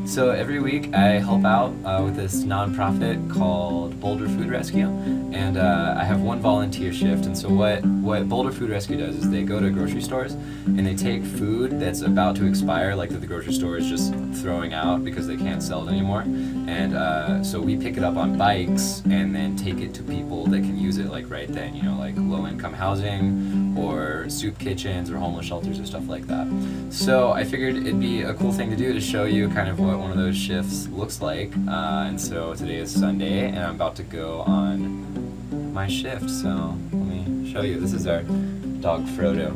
So every week I help out with this nonprofit called Boulder Food Rescue, and I have one volunteer shift. And so what Boulder Food Rescue does is they go to grocery stores and they take food that's about to expire, like that the grocery store is just throwing out because they can't sell it anymore. And so we pick it up on bikes and then take it to people that can use it like right then, like low-income housing or soup kitchens or homeless shelters or stuff like that. So I figured it'd be a cool thing to do to show you kind of what one of those shifts looks like. And so today is Sunday and I'm about to go on my shift. So let me show you. This is our dog Frodo.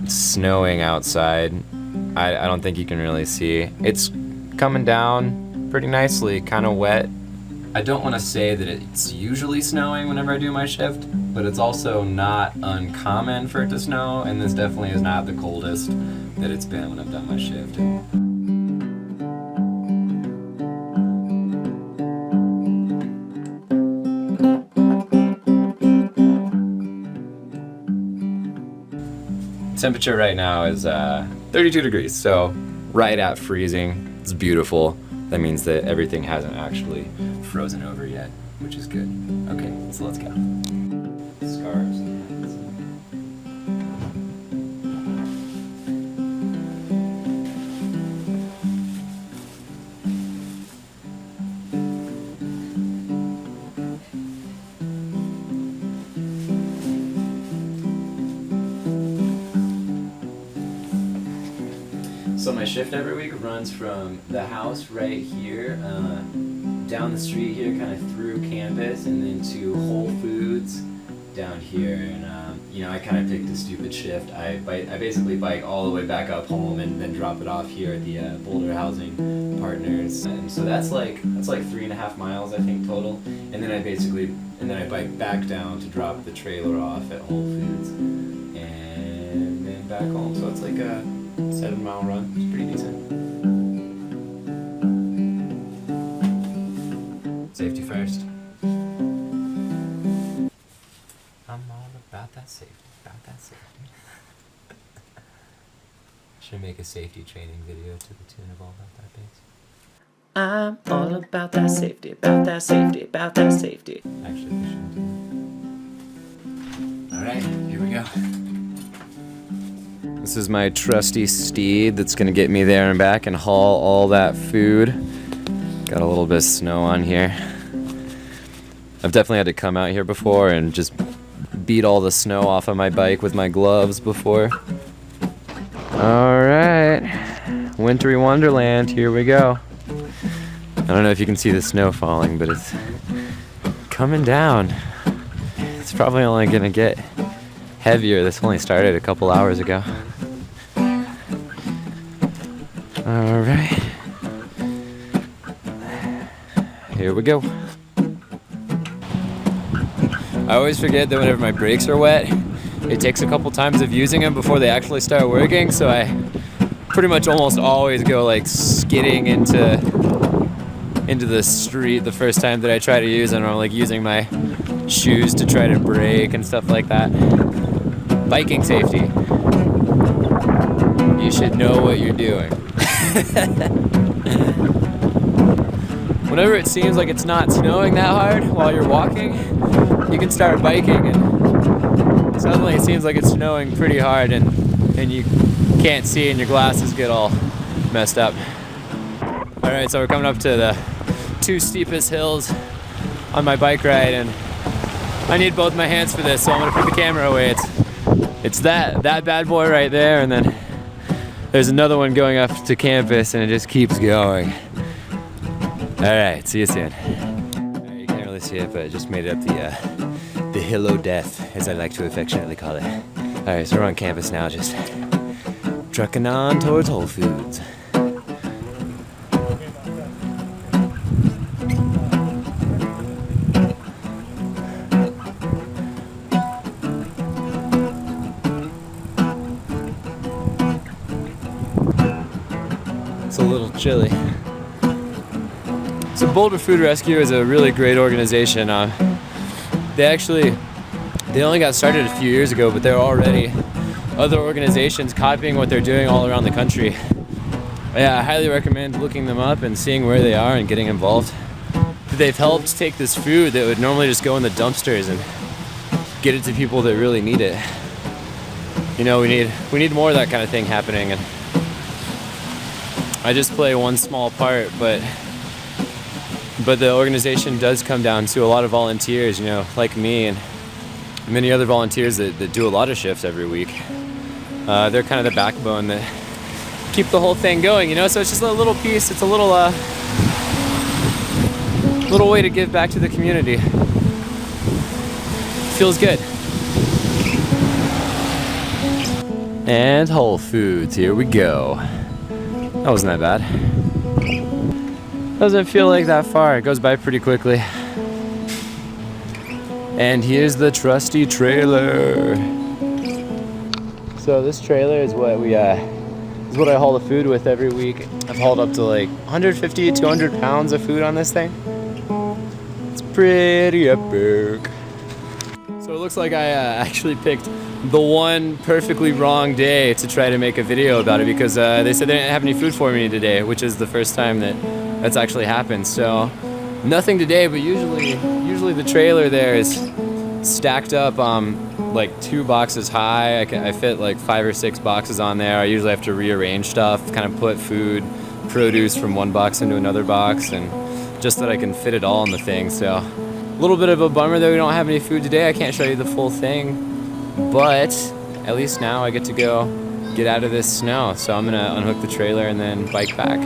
It's snowing outside. I don't think you can really see. It's coming down pretty nicely, kind of wet. I don't want to say that it's usually snowing whenever I do my shift, but it's also not uncommon for it to snow, and this definitely is not the coldest that it's been when I've done my shift. Temperature right now is 32 degrees, so right at freezing. It's beautiful. That means that everything hasn't actually frozen over yet, which is good. Okay, so let's go. Scarves and hats. So my shift every week runs from the house right here, down the street here, kind of through campus, and then to Whole Foods down here. And I kind of picked a stupid shift. I basically bike all the way back up home and then drop it off here at the Boulder Housing Partners. And so that's like 3.5 miles, I think, total. And then I bike back down to drop the trailer off at Whole Foods, and then back home. So it's like a 7-mile run. It's pretty decent. Safety first. I'm all about that safety, Should make a safety training video to the tune of All About That Bass. I'm all about that safety, about that safety, about that safety. Actually, we shouldn't do that. Alright, here we go. This is my trusty steed that's gonna get me there and back and haul all that food. Got a little bit of snow on here. I've definitely had to come out here before and just beat all the snow off of my bike with my gloves before. Alright, wintry wonderland, here we go. I don't know if you can see the snow falling, but it's coming down. It's probably only gonna get heavier. This only started a couple hours ago. Alright. Here we go. I always forget that whenever my brakes are wet, it takes a couple times of using them before they actually start working, so I pretty much almost always go like skidding into the street the first time that I try to use them, or like using my shoes to try to brake and stuff like that. Biking safety. You should know what you're doing. Whenever it seems like it's not snowing that hard while you're walking, you can start biking and suddenly it seems like it's snowing pretty hard and you can't see and your glasses get all messed up. Alright, so we're coming up to the 2 steepest hills on my bike ride, and I need both my hands for this, so I'm gonna put the camera away. It's that bad boy right there, and then there's another one going up to campus, and it just keeps going. Alright, see you soon. You can't really see it, but I just made it up the Hill o' Death, as I like to affectionately call it. Alright, so we're on campus now, just trucking on towards Whole Foods. It's a little chilly. So Boulder Food Rescue is a really great organization. They only got started a few years ago, but they're already other organizations copying what they're doing all around the country. Yeah, I highly recommend looking them up and seeing where they are and getting involved. They've helped take this food that would normally just go in the dumpsters and get it to people that really need it. You know, we need more of that kind of thing happening, and I just play one small part, but the organization does come down to a lot of volunteers, you know, like me and many other volunteers that do a lot of shifts every week. They're kind of the backbone that keep the whole thing going, you know, so it's just a little piece, it's a little way to give back to the community. Feels good. And Whole Foods, here we go. That wasn't that bad. Doesn't feel like that far, it goes by pretty quickly. And here's the trusty trailer. So this trailer is what I haul the food with every week. I've hauled up to like 150, 200 pounds of food on this thing. It's pretty epic. So it looks like I actually picked the one perfectly wrong day to try to make a video about it, because they said they didn't have any food for me today, which is the first time that's actually happened. So nothing today, but usually the trailer there is stacked up like 2 boxes high. I fit like 5 or 6 boxes on there. I usually have to rearrange stuff, kind of put food, produce from one box into another box, and just that I can fit it all in the thing. So a little bit of a bummer that we don't have any food today. I can't show you the full thing, but at least now I get to go get out of this snow. So I'm gonna unhook the trailer and then bike back.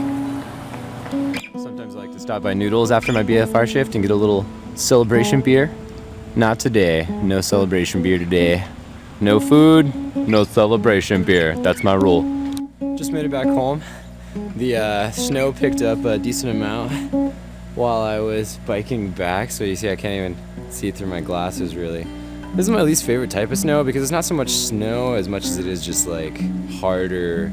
Sometimes I like to stop by Noodles after my BFR shift and get a little celebration beer. Not today. No celebration beer today. No food, no celebration beer. That's my rule. Just made it back home. The snow picked up a decent amount while I was biking back, so you see I can't even see through my glasses really. This is my least favorite type of snow because it's not so much snow as much as it is just like harder,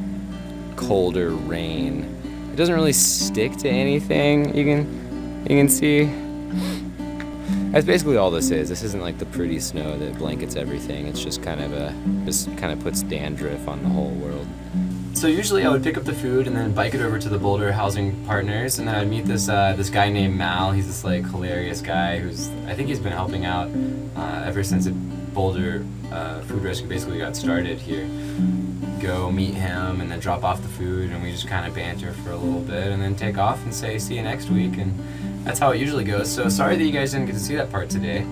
colder rain. It doesn't really stick to anything. You can see. That's basically all this is. This isn't like the pretty snow that blankets everything. It's just kind of puts dandruff on the whole world. So usually I would pick up the food and then bike it over to the Boulder Housing Partners, and then I'd meet this guy named Mal. He's this like hilarious guy I think he's been helping out ever since Boulder Food Rescue basically got started here. Go meet him and then drop off the food, and we just kind of banter for a little bit and then take off and say see you next week, and that's how it usually goes. So sorry that you guys didn't get to see that part today.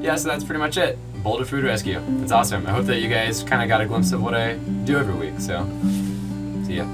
Yeah, so that's pretty much it. Boulder Food Rescue. It's awesome. I hope that you guys kind of got a glimpse of what I do every week. So, see ya.